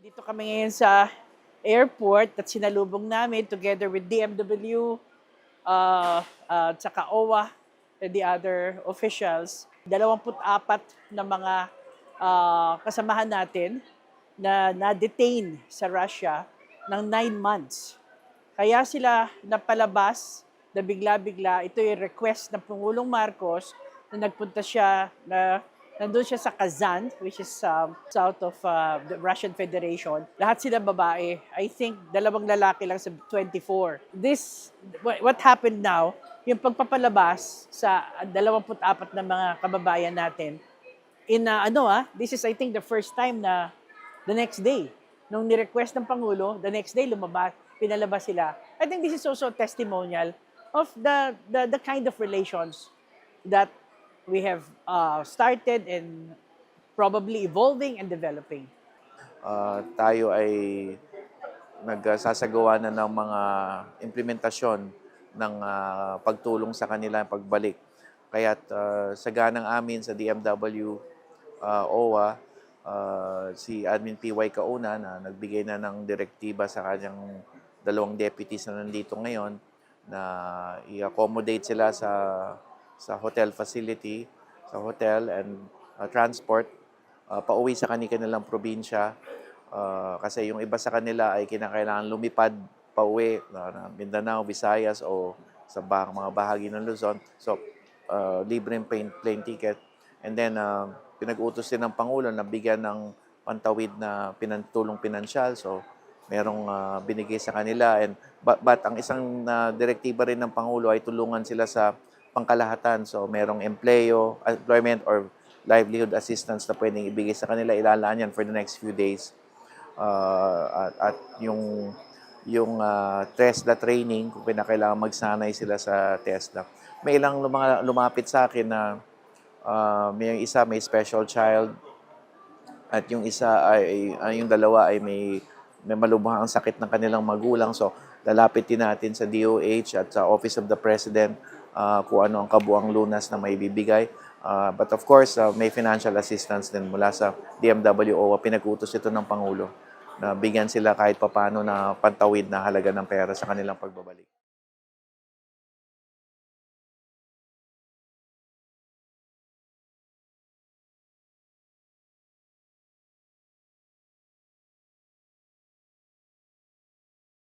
Dito kami ngayon sa airport at sinalubong namin together with DMW, tsaka OWA and the other officials. 24 na mga kasamahan natin na na-detain sa Russia ng 9 months. Kaya sila napalabas na bigla-bigla. Ito yung request ng Pangulong Marcos na nagpunta siya, nandun siya sa Kazan, which is south of the Russian Federation. Lahat sila babae. I think 2 lalaki lang sa 24. What happened now, yung pagpapalabas sa 24 na mga kababayan natin, this is I think the first time na the next day, nung ni-request ng Pangulo, the next day pinalabas sila. I think this is also a testimonial of the kind of relations that we have started and probably evolving and developing. Tayo ay nagsasagawa na ng mga implementasyon ng pagtulong sa kanila, pagbalik. Kaya't sa ganang amin sa DMW, OWA, si Admin PY Kauna na nagbigay na ng direktiba sa kanyang 2 deputies na nandito ngayon na i-accommodate sila sa hotel facility, sa hotel and transport pauwi sa kanilang probinsya. Kasi yung iba sa kanila ay kinakailangan lumipad pauwi na Mindanao, Visayas o sa mga bahagi ng Luzon. So, libreng plane ticket. And then, pinag-utos din ng Pangulo na bigyan ng pantawid na tulong pinansyal. So, merong binigay sa kanila. But ang isang direktiba rin ng Pangulo ay tulungan sila sa pangkalahatan. So, merong employment or livelihood assistance na pwedeng ibigay sa kanila. Ilalaan yan for the next few days. At yung TESDA training, kung kinakailangan magsanay sila sa TESDA. May ilang lumapit sa akin na may isa may special child at yung isa yung dalawa ay may malubhang sakit ng kanilang magulang. So, lalapitin natin sa DOH at sa Office of the President kung ano ang kabuang lunas na may bibigay. But of course, may financial assistance din mula sa DMW o pinag-utos ito ng Pangulo na bigyan sila kahit papano na pantawid na halaga ng pera sa kanilang pagbabalik.